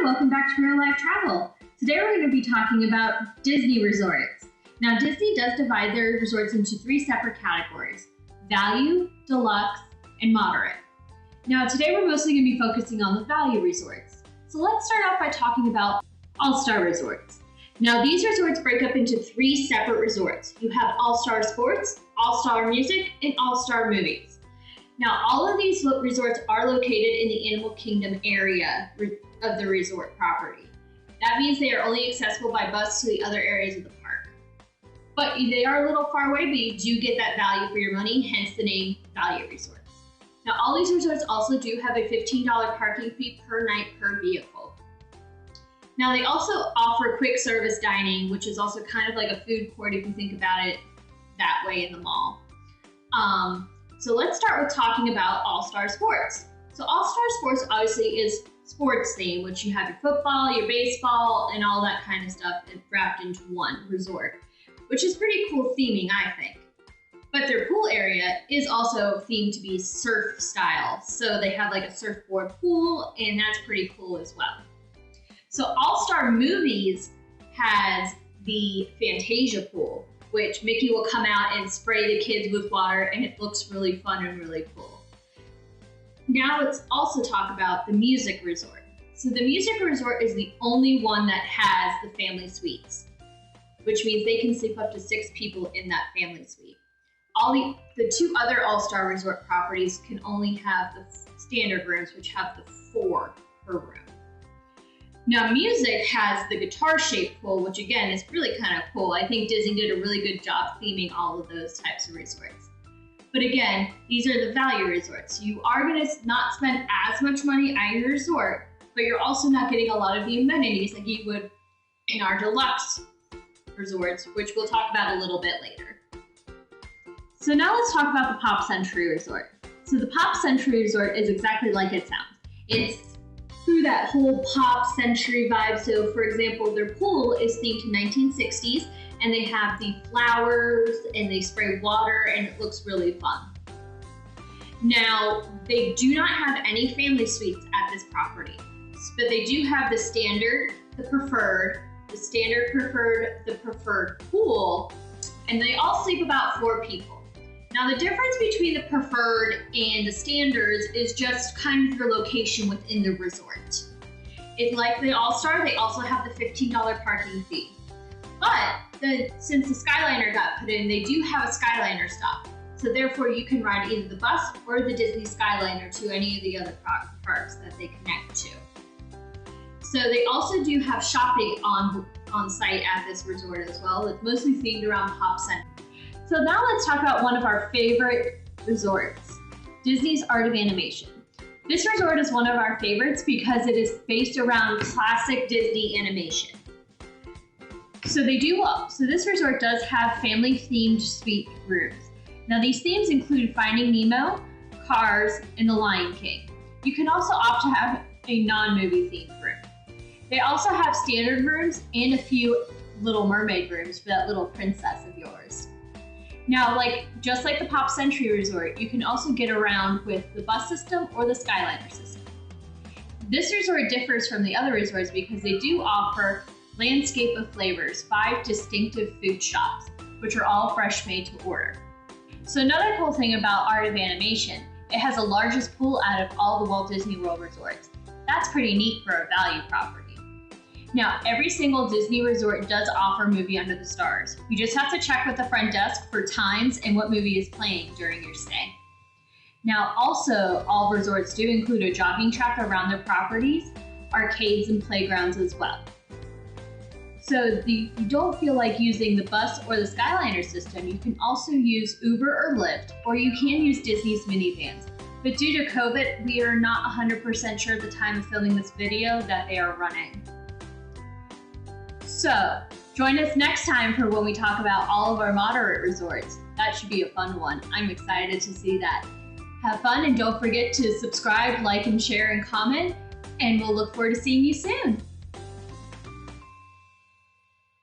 welcome back to Real Life Travel. Today we're going to be talking about Disney resorts. Now Disney does divide their resorts into three separate categories: value, deluxe, and moderate. Now today we're mostly going to be focusing on the value resorts. So let's start off by talking about All-Star resorts. Now these resorts break up into three separate resorts. You have All-Star Sports, All-Star Music, and All-Star Movies. Now all of these resorts are located in the Animal Kingdom area of the resort property. That means they are only accessible by bus to the other areas of the park. But they are a little far away, but you do get that value for your money, hence the name Value Resorts. Now all these resorts also do have a $15 parking fee per night per vehicle. Now they also offer quick service dining, which is also kind of like a food court if you think about it that way in the mall. So let's start with talking about All-Star Sports. So All-Star Sports obviously is sports theme, which you have your football, your baseball, and all that kind of stuff wrapped into one resort, which is pretty cool theming, I think. But their pool area is also themed to be surf style. So they have like a surfboard pool, and that's pretty cool as well. So All-Star Movies has the Fantasia pool, which Mickey will come out and spray the kids with water, and it looks really fun and really cool. Now let's also talk about the Music Resort. So the Music Resort is the only one that has the family suites, which means they can sleep up to 6 people in that family suite. The two other All-Star Resort properties can only have the standard rooms, which have the 4 per room. Now Music has the guitar-shaped pool, which again is really kind of cool. I think Disney did a really good job theming all of those types of resorts. But again, these are the value resorts. You are going to not spend as much money at your resort, but you're also not getting a lot of the amenities like you would in our deluxe resorts, which we'll talk about a little bit later. So now let's talk about the Pop Century Resort. So the Pop Century Resort is exactly like it sounds. It's through that whole pop century vibe. So for example, their pool is themed to 1960s, and they have the flowers and they spray water, and it looks really fun. Now, they do not have any family suites at this property, but they do have the standard, the preferred, the standard preferred, the preferred pool, and they all sleep about 4 people. Now the difference between the preferred and the standards is just kind of your location within the resort. Like the All-Star, they also have the $15 parking fee. But since the Skyliner got put in, they do have a Skyliner stop. So therefore you can ride either the bus or the Disney Skyliner to any of the other parks that they connect to. So they also do have shopping on site at this resort as well. It's mostly themed around Pop Century. So now let's talk about one of our favorite resorts, Disney's Art of Animation. This resort is one of our favorites because it is based around classic Disney animation. So this resort does have family-themed suite rooms. Now these themes include Finding Nemo, Cars, and The Lion King. You can also opt to have a non-movie themed room. They also have standard rooms and a few Little Mermaid rooms for that little princess of yours. Now, just like the Pop Century Resort, you can also get around with the bus system or the Skyliner system. This resort differs from the other resorts because they do offer Landscape of Flavors, 5 distinctive food shops, which are all fresh made to order. So another cool thing about Art of Animation, it has the largest pool out of all the Walt Disney World resorts. That's pretty neat for a value property. Now, every single Disney resort does offer Movie Under the Stars. You just have to check with the front desk for times and what movie is playing during your stay. Now, also, all resorts do include a jogging track around their properties, arcades, and playgrounds as well. So you don't feel like using the bus or the Skyliner system, you can also use Uber or Lyft, or you can use Disney's minivans. But due to COVID, we are not 100% sure at the time of filming this video that they are running. So, join us next time for when we talk about all of our moderate resorts. That should be a fun one. I'm excited to see that. Have fun, and don't forget to subscribe, like, and share, and comment, and we'll look forward to seeing you soon.